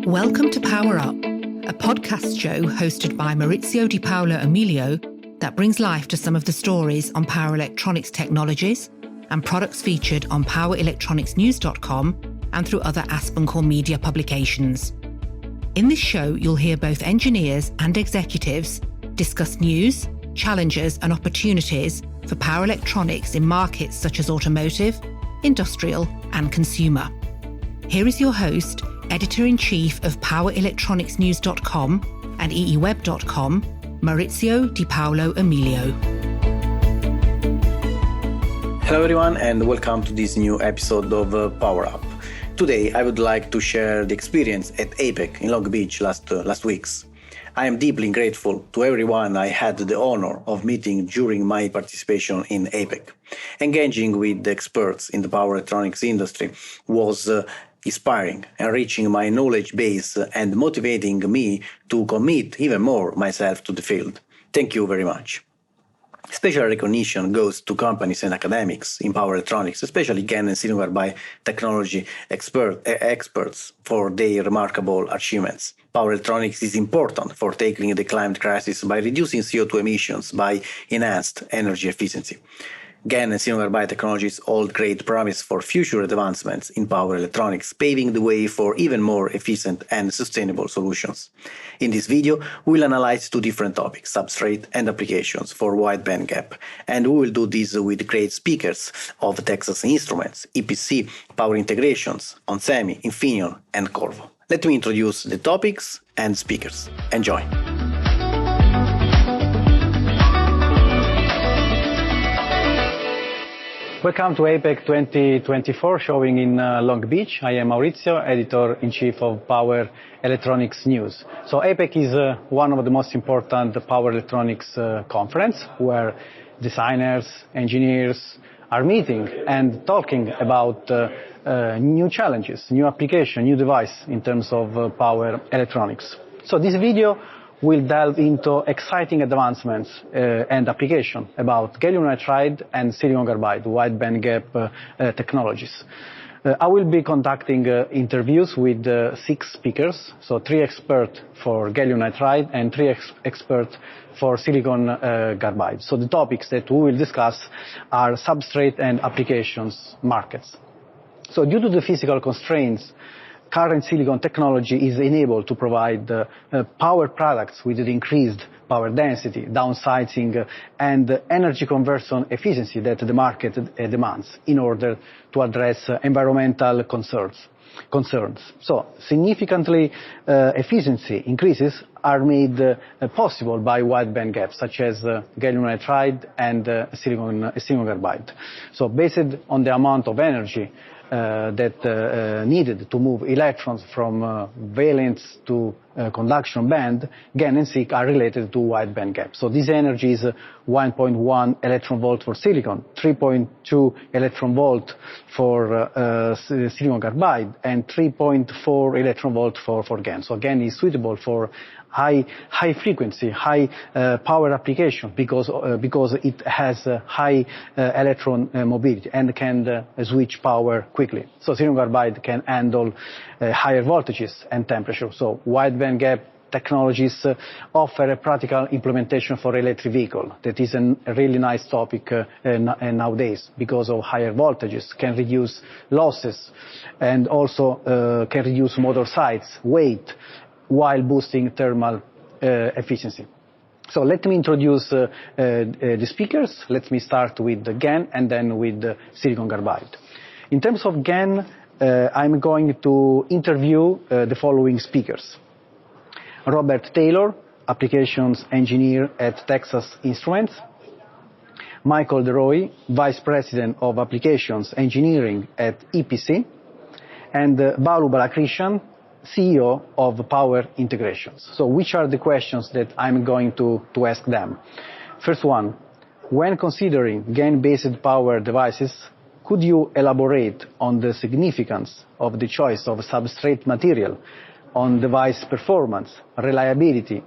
Welcome to PowerUp, a podcast show hosted by Maurizio Di Paolo Emilio that brings life to some of the stories on power electronics technologies and products featured on PowerElectronicsNews.com and through other AspenCore media publications. In this show, you'll hear both engineers and executives discuss news, challenges and opportunities for power electronics in markets such as automotive, industrial and consumer. Here is your host, Editor-in-Chief of PowerElectronicsNews.com and EEWeb.com, Maurizio Di Paolo Emilio. Hello everyone and welcome to this new episode of PowerUp. Today I would like to share the experience at APEC in Long Beach last weeks. I am deeply grateful to everyone I had the honor of meeting during my participation in APEC. Engaging with the experts in the power electronics industry was inspiring, enriching my knowledge base and motivating me to commit even more myself to the field. Thank you very much. Special recognition goes to companies and academics in power electronics, especially GaN and silicon carbide technology experts for their remarkable achievements. Power electronics is important for tackling the climate crisis by reducing CO2 emissions by enhanced energy efficiency. GaN and silicon carbide technologies hold great promise for future advancements in power electronics, paving the way for even more efficient and sustainable solutions. In this video, we will analyze two different topics, substrate and applications for wide-bandgap, and we will do this with great speakers of Texas Instruments, EPC, Power Integrations, onsemi, Infineon, and Corvo. Let me introduce the topics and speakers. Enjoy! Welcome to APEC 2024, showing in Long Beach. I am Maurizio, Editor-in-Chief of Power Electronics News. So APEC is one of the most important power electronics conference where designers, engineers are meeting and talking about new challenges, new application, new device in terms of power electronics. So this video will delve into exciting advancements and application about gallium nitride and silicon carbide wide-bandgap technologies. I will be conducting interviews with 6 speakers, so 3 experts for gallium nitride and 3 experts for silicon carbide. So the topics that we will discuss are substrate and applications markets. So due to the physical constraints, current silicon technology is enabled to provide power products with increased power density, downsizing, and energy conversion efficiency that the market demands in order to address environmental concerns. So significantly efficiency increases are made possible by wide bandgap, such as gallium nitride and silicon carbide. So based on the amount of energy that needed to move electrons from valence to conduction band, GaN and SiC are related to wide bandgap. So this energy is 1.1 electron volt for silicon, 3.2 electron volt for silicon carbide, and 3.4 electron volt for GaN. So GaN is suitable for high frequency, high power application because it has high electron mobility and can switch power quickly. So silicon carbide can handle higher voltages and temperature. So wide bandgap technologies offer a practical implementation for electric vehicle. That is a really nice topic nowadays because of higher voltages, can reduce losses and also can reduce motor size, weight, while boosting thermal efficiency. So let me introduce the speakers. Let me start with the GaN and then with the silicon carbide. In terms of GaN, I'm going to interview the following speakers. Robert Taylor, Applications Engineer at Texas Instruments. Michael DeRoy, Vice President of Applications Engineering at EPC. And Balu Balakrishnan, CEO of Power Integrations. So which are the questions that I'm going to ask them? First one, when considering GaN-based power devices, could you elaborate on the significance of the choice of substrate material on device performance, reliability,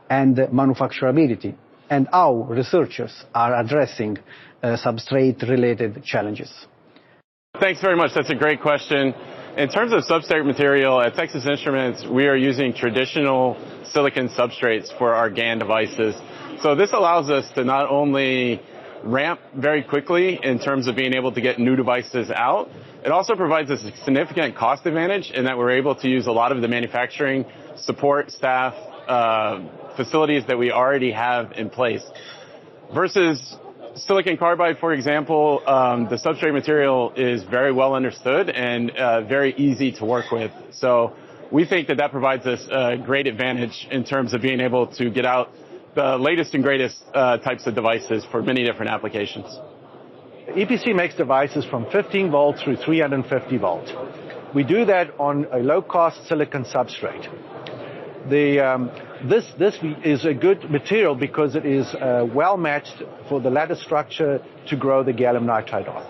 and manufacturability, and how researchers are addressing substrate-related challenges? Thanks very much. That's a great question. In terms of substrate material, at Texas Instruments, we are using traditional silicon substrates for our GaN devices. So this allows us to not only ramp very quickly in terms of being able to get new devices out, it also provides us a significant cost advantage in that we're able to use a lot of the manufacturing support staff facilities that we already have in place. Versus silicon carbide, for example, the substrate material is very well understood and very easy to work with. So we think that that provides us a great advantage in terms of being able to get out the latest and greatest types of devices for many different applications. EPC makes devices from 15 volts through 350 volts. We do that on a low-cost silicon substrate. This is a good material because it is well matched for the lattice structure to grow the gallium nitride on.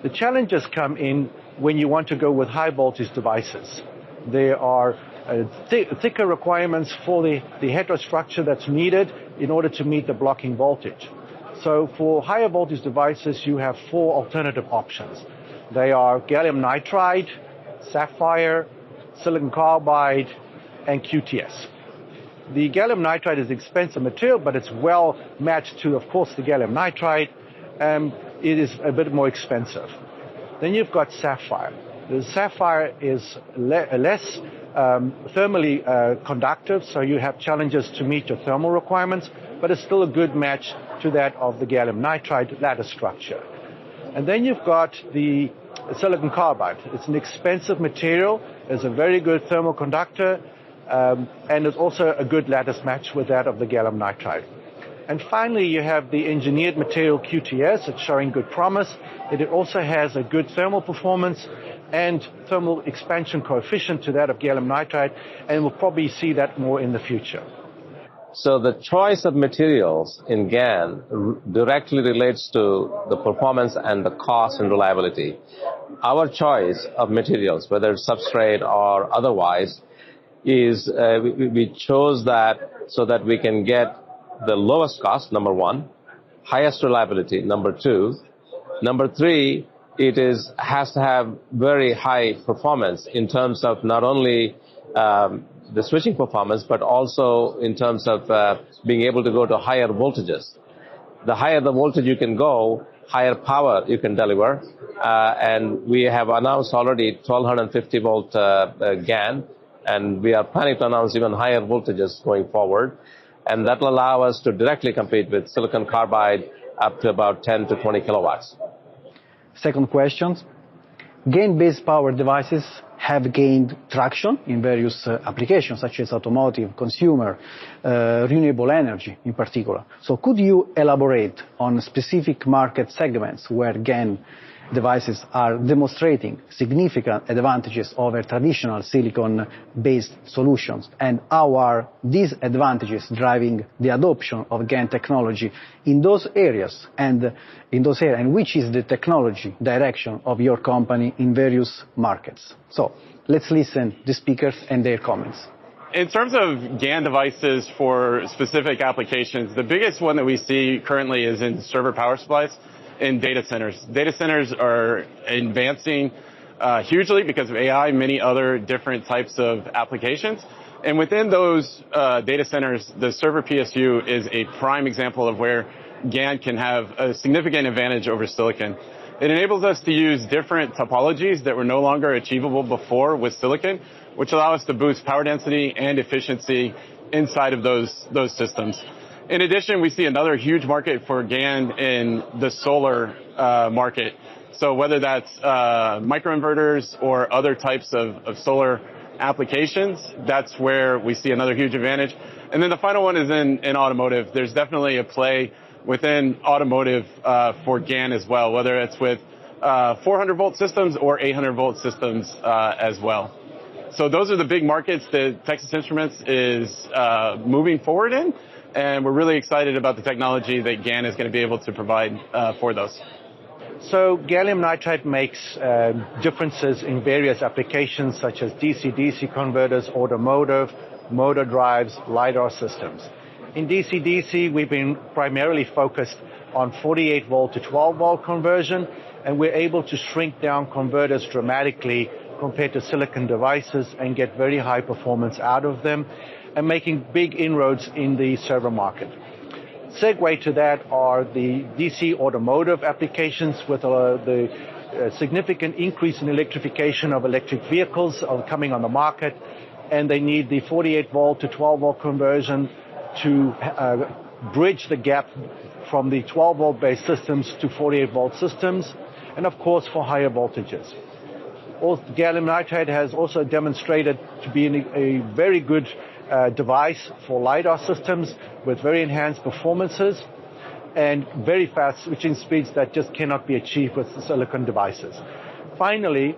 The challenges come in when you want to go with high voltage devices. There are thicker requirements for the heterostructure that's needed in order to meet the blocking voltage. So for higher voltage devices, you have 4 alternative options. They are gallium nitride, sapphire, silicon carbide, and QTS. The gallium nitride is expensive material, but it's well matched to, of course, the gallium nitride. It is a bit more expensive. Then you've got sapphire. The sapphire is less thermally conductive, so you have challenges to meet your thermal requirements, but it's still a good match to that of the gallium nitride lattice structure. And then you've got the silicon carbide. It's an expensive material. It's a very good thermal conductor, and it's also a good lattice match with that of the gallium nitride. And finally, you have the engineered material QTS. It's showing good promise. It also has a good thermal performance and thermal expansion coefficient to that of gallium nitride, and we'll probably see that more in the future. So the choice of materials in GaN directly relates to the performance and the cost and reliability. Our choice of materials, whether it's substrate or otherwise, is we chose that so that we can get the lowest cost, number one, highest reliability, number two. Number three, it has to have very high performance in terms of not only the switching performance, but also in terms of being able to go to higher voltages. The higher the voltage you can go, higher power you can deliver. And we have announced already 1250 volt GaN, and we are planning to announce even higher voltages going forward. And that will allow us to directly compete with silicon carbide up to about 10 to 20 kilowatts. Second question. GaN-based power devices have gained traction in various applications, such as automotive, consumer, renewable energy in particular. So could you elaborate on specific market segments where GaN devices are demonstrating significant advantages over traditional silicon-based solutions, and how are these advantages driving the adoption of GaN technology in those areas, and which is the technology direction of your company in various markets? So let's listen to the speakers and their comments. In terms of GaN devices for specific applications, the biggest one that we see currently is in server power supplies in data centers. Data centers are advancing hugely because of AI, many other different types of applications. And within those data centers, the server PSU is a prime example of where GaN can have a significant advantage over silicon. It enables us to use different topologies that were no longer achievable before with silicon, which allow us to boost power density and efficiency inside of those systems. In addition, we see another huge market for GaN in the solar market. So whether that's microinverters or other types of solar applications, that's where we see another huge advantage. And then the final one is in automotive. There's definitely a play within automotive for GaN as well, whether it's with 400 volt systems or 800 volt systems as well. So those are the big markets that Texas Instruments is moving forward in. And we're really excited about the technology that GaN is going to be able to provide for those. So gallium nitride makes differences in various applications such as DC-DC converters, automotive, motor drives, LiDAR systems. In DC-DC, we've been primarily focused on 48 volt to 12 volt conversion, and we're able to shrink down converters dramatically compared to silicon devices and get very high performance out of them, and making big inroads in the server market. Segue to that are the DC automotive applications with the significant increase in electrification of electric vehicles coming on the market, and they need the 48 volt to 12 volt conversion to bridge the gap from the 12 volt based systems to 48 volt systems, and of course for higher voltages. Gallium nitride has also demonstrated to be a very good device for LiDAR systems with very enhanced performances and very fast switching speeds that just cannot be achieved with silicon devices. Finally,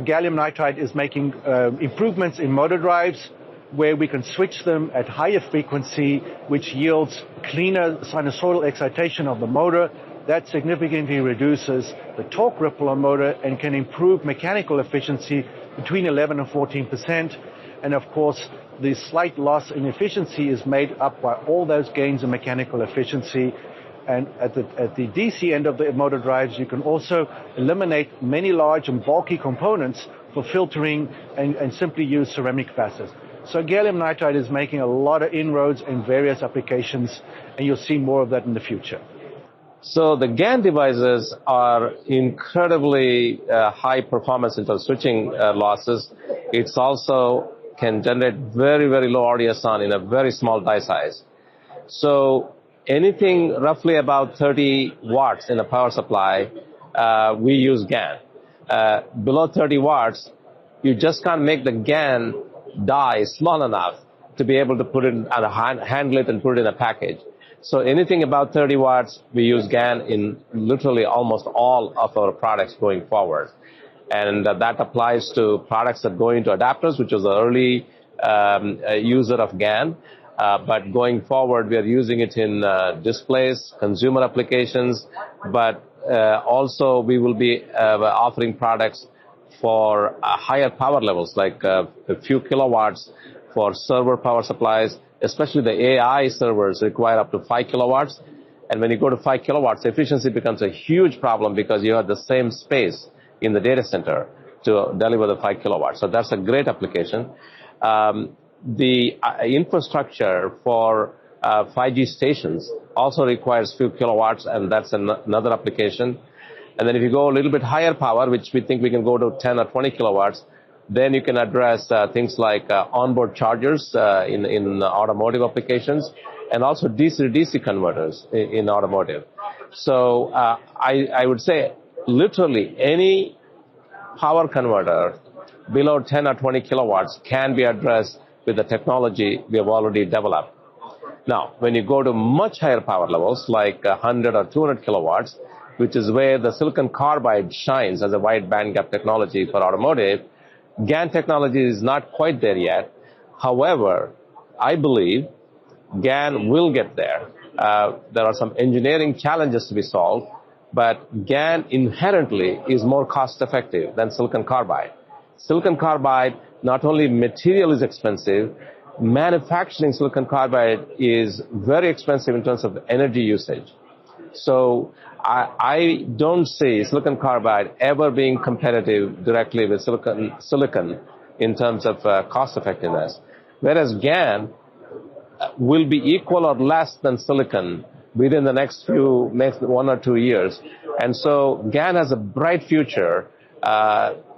gallium nitride is making improvements in motor drives where we can switch them at higher frequency, which yields cleaner sinusoidal excitation of the motor. That significantly reduces the torque ripple on motor and can improve mechanical efficiency between 11 and 14%. And of course, the slight loss in efficiency is made up by all those gains in mechanical efficiency. And at the DC end of the motor drives, you can also eliminate many large and bulky components for filtering and simply use ceramic capacitors. So gallium nitride is making a lot of inroads in various applications, and you'll see more of that in the future. So the GaN devices are incredibly high performance in terms of switching losses. It's also can generate very, very low RDS(on) in a very small die size. So anything roughly about 30 watts in a power supply, we use GaN. Below 30 watts, you just can't make the GaN die small enough to be able to put it handle it and put it in a package. So anything about 30 watts, we use GaN in literally almost all of our products going forward. And that applies to products that go into adapters, which was the early user of GaN. But going forward, we are using it in displays, consumer applications, but also we will be offering products for higher power levels, like a few kilowatts for server power supplies. Especially the AI servers require up to 5 kilowatts. And when you go to 5 kilowatts, efficiency becomes a huge problem because you have the same space in the data center to deliver the 5 kilowatts. So that's a great application. The infrastructure for 5G stations also requires few kilowatts, and that's another application. And then if you go a little bit higher power, which we think we can go to 10 or 20 kilowatts, then you can address things like onboard chargers in automotive applications, and also DC to DC converters in automotive. So I would say literally any power converter below 10 or 20 kilowatts can be addressed with the technology we have already developed. Now, when you go to much higher power levels, like 100 or 200 kilowatts, which is where the silicon carbide shines as a wide bandgap technology for automotive, GaN technology is not quite there yet. However, I believe GaN will get there. There are some engineering challenges to be solved, but GaN inherently is more cost effective than silicon carbide. Silicon carbide, not only material is expensive, manufacturing silicon carbide is very expensive in terms of energy usage. So I don't see silicon carbide ever being competitive directly with silicon in terms of cost effectiveness. Whereas GaN will be equal or less than silicon within the next 1 or 2 years. And so GaN has a bright future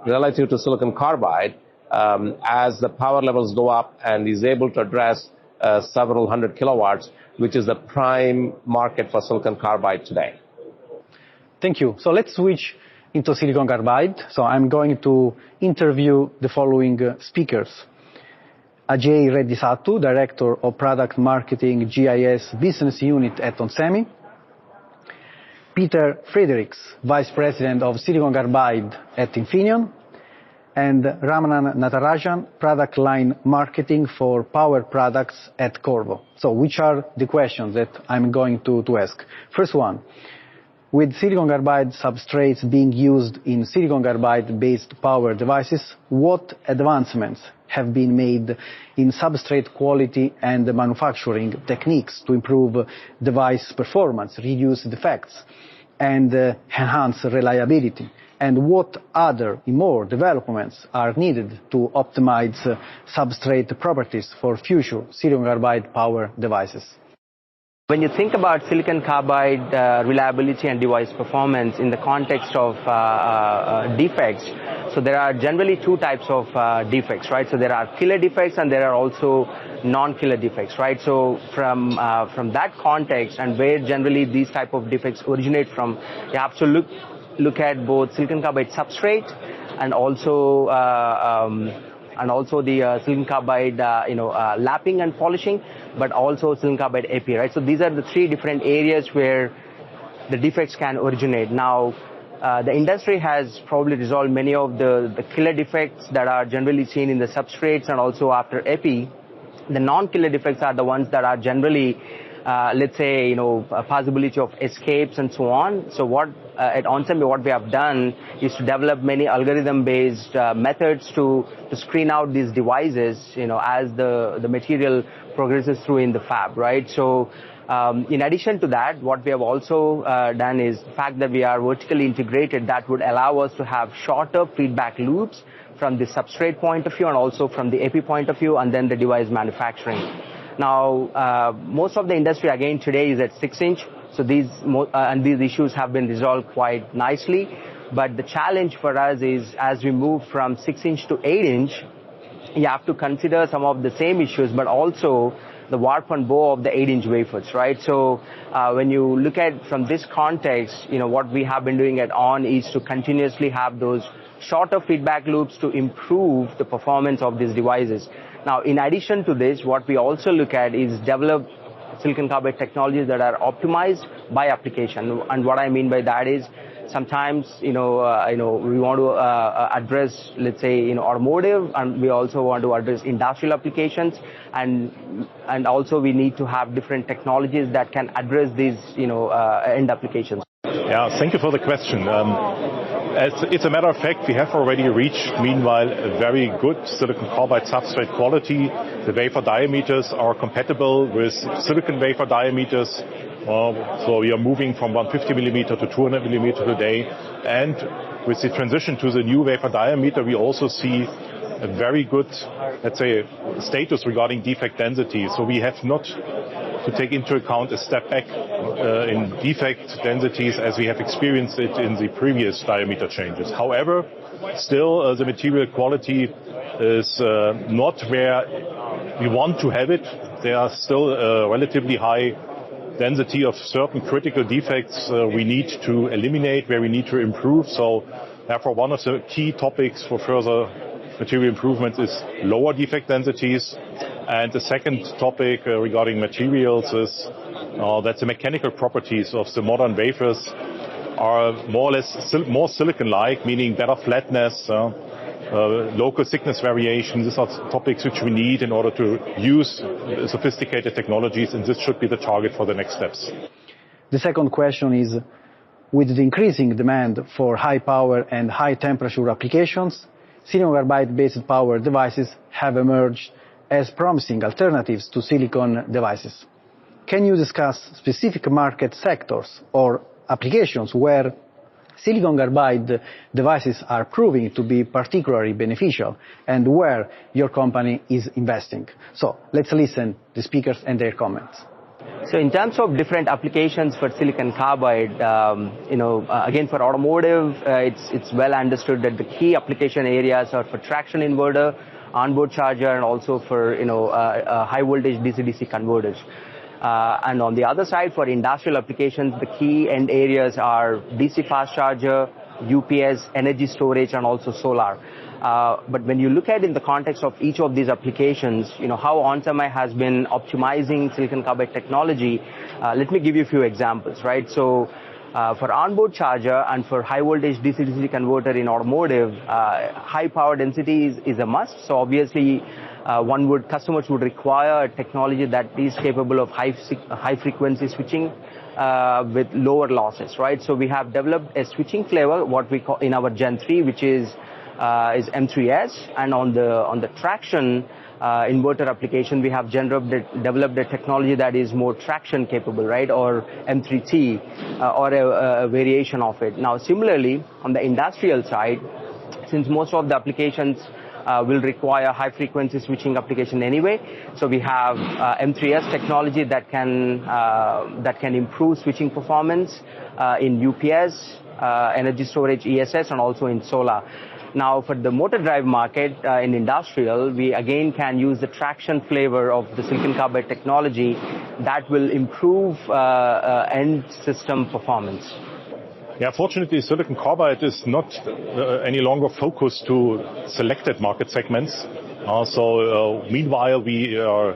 relative to silicon carbide as the power levels go up and is able to address several hundred kilowatts, which is the prime market for silicon carbide today. Thank you. So let's switch into silicon carbide. So I'm going to interview the following speakers. Ajay Reddy Sattu, Director of Product Marketing GIS Business Unit at onsemi. Peter Fredericks, Vice President of Silicon Carbide at Infineon. And Ramanan Natarajan, Product Line Marketing for Power Products at Qorvo. So which are the questions that I'm going to ask? First one, with silicon carbide substrates being used in silicon carbide-based power devices, what advancements have been made in substrate quality and manufacturing techniques to improve device performance, reduce defects, and enhance reliability? and what other more developments are needed to optimize substrate properties for future silicon carbide power devices? When you think about silicon carbide reliability and device performance in the context of defects, so there are generally two types of defects, right? So there are killer defects and there are also non-killer defects, right? So from that context and where generally these type of defects originate from, you have to look at both silicon carbide substrate and also the silicon carbide, lapping and polishing, but also silicon carbide AP, right? So these are the three different areas where the defects can originate. Now, the industry has probably resolved many of the killer defects that are generally seen in the substrates and also after AP. The non-killer defects are the ones that are generally, let's say, a possibility of escapes and so on. So at onsemi, what we have done is to develop many algorithm-based methods to screen out these devices, as the material progresses through in the fab, right? So in addition to that, what we have also done is the fact that we are vertically integrated, that would allow us to have shorter feedback loops from the substrate point of view and also from the AP point of view, and then the device manufacturing. Now, most of the industry again today is at 6-inch, so these issues have been resolved quite nicely. But the challenge for us is as we move from 6-inch to 8-inch, you have to consider some of the same issues, but also the warp and bow of the 8-inch wafers, right? So when you look at from this context, what we have been doing at ON is to continuously have those shorter feedback loops to improve the performance of these devices. Now, in addition to this, what we also look at is develop silicon carbide technologies that are optimized by application. And what I mean by that is sometimes, we want to address, let's say, automotive, and we also want to address industrial applications, and also we need to have different technologies that can address these, end applications. Yeah, thank you for the question. It's a matter of fact, we have already reached, meanwhile, a very good silicon carbide substrate quality. The wafer diameters are compatible with silicon wafer diameters. So we are moving from 150 millimeter to 200 millimeter today. And with the transition to the new wafer diameter, we also see a very good, let's say, status regarding defect density. So we have not to take into account a step back in defect densities as we have experienced it in the previous diameter changes. However, still the material quality is not where we want to have it. There are still a relatively high density of certain critical defects we need to eliminate, where we need to improve. So therefore, one of the key topics for further material improvements is lower defect densities. And the second topic regarding materials is that the mechanical properties of the modern wafers are more or less more silicon-like, meaning better flatness, local thickness variation. These are topics which we need in order to use sophisticated technologies, and this should be the target for the next steps. The second question is, with the increasing demand for high power and high temperature applications, silicon carbide-based power devices have emerged as promising alternatives to silicon devices. Can you discuss specific market sectors or applications where silicon carbide devices are proving to be particularly beneficial and where your company is investing? So let's listen to the speakers and their comments. So in terms of different applications for silicon carbide, again for automotive, it's well understood that the key application areas are for traction inverter, onboard charger, and also for high voltage DC-DC converters. And on the other side, for industrial applications, the key end areas are DC fast charger, UPS, energy storage, and also solar. But when you look at in the context of each of these applications, how onsemi has been optimizing silicon carbide technology, let me give you a few examples, right? So for onboard charger and for high voltage DC-DC converter in automotive, high power density is a must. So obviously, customers would require a technology that is capable of high frequency switching with lower losses, right? So we have developed a switching flavor, what we call in our Gen 3, which is is M3S, and on the traction inverter application, we have developed a technology that is more traction capable, right, or M3T, or a variation of it. Now, similarly, on the industrial side, since most of the applications will require high-frequency switching application anyway, so we have M3S technology that can improve switching performance in UPS, energy storage, ESS, and also in solar. Now, for the motor drive market in industrial, we again can use the traction flavor of the silicon carbide technology that will improve end system performance. Yeah, fortunately, silicon carbide is not any longer focused to selected market segments. Meanwhile, we are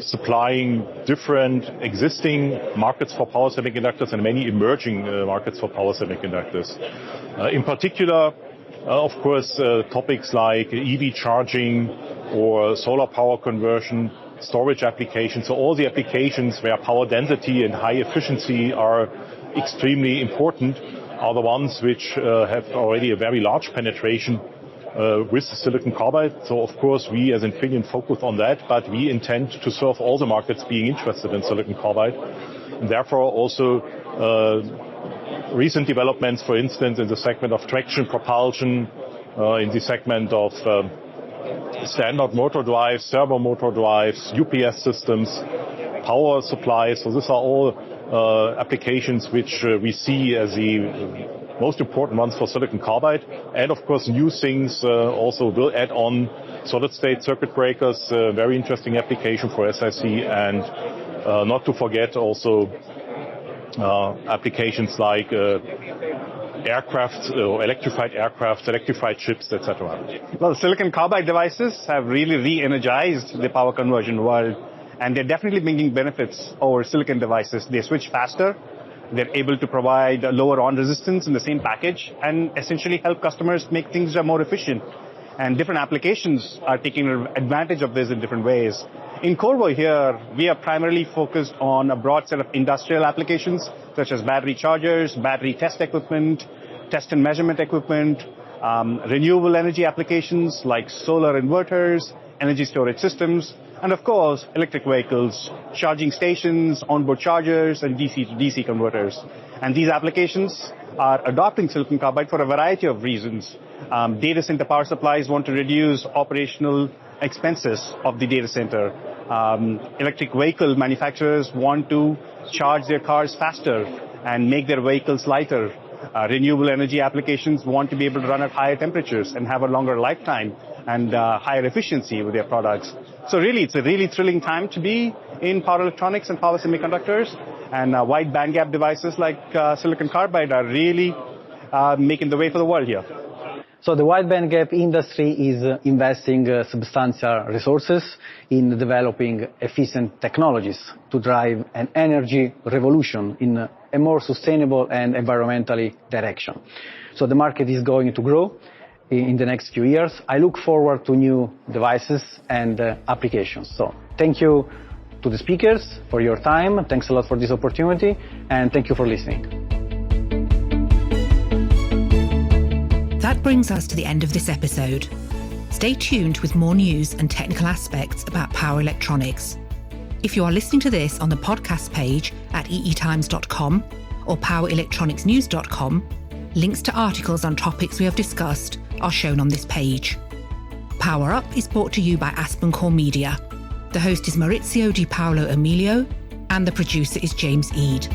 supplying different existing markets for power semiconductors and many emerging markets for power semiconductors. In particular, of course, topics like EV charging or solar power conversion, storage applications, so all the applications where power density and high efficiency are extremely important are the ones which have already a very large penetration with silicon carbide. So, of course, we as Infineon focus on that, but we intend to serve all the markets being interested in silicon carbide. And therefore, also recent developments, for instance, in the segment of traction propulsion, in the segment of standard motor drives, servo motor drives, UPS systems, power supplies. So these are all applications which we see as the most important ones for silicon carbide. And of course, new things also will add on solid-state circuit breakers, very interesting application for SiC, and not to forget also applications like aircraft, electrified aircraft, electrified ships, etc. Well, silicon carbide devices have really re-energized the power conversion world, and they're definitely bringing benefits over silicon devices. They switch faster. They're able to provide lower on resistance in the same package and essentially help customers make things more efficient. And different applications are taking advantage of this in different ways. In Qorvo here, we are primarily focused on a broad set of industrial applications, such as battery chargers, battery test equipment, test and measurement equipment, renewable energy applications like solar inverters, energy storage systems, and of course, electric vehicles, charging stations, onboard chargers, and DC to DC converters. And these applications are adopting silicon carbide for a variety of reasons. Data center power supplies want to reduce operational expenses of the data center. Electric vehicle manufacturers want to charge their cars faster and make their vehicles lighter. Renewable energy applications want to be able to run at higher temperatures and have a longer lifetime and higher efficiency with their products. So really, it's a really thrilling time to be in power electronics and power semiconductors, and wide-bandgap devices like silicon carbide are really making the way for the world here. So the wide-bandgap industry is investing substantial resources in developing efficient technologies to drive an energy revolution in a more sustainable and environmentally direction. So the market is going to grow in the next few years. I look forward to new devices and applications. So thank you to the speakers for your time. Thanks a lot for this opportunity, and thank you for listening. That brings us to the end of this episode. Stay tuned with more news and technical aspects about power electronics. If you are listening to this on the podcast page at eetimes.com or powerelectronicsnews.com, links to articles on topics we have discussed are shown on this page. PowerUp is brought to you by AspenCore Media. The host is Maurizio Di Paolo Emilio, and the producer is James Eade.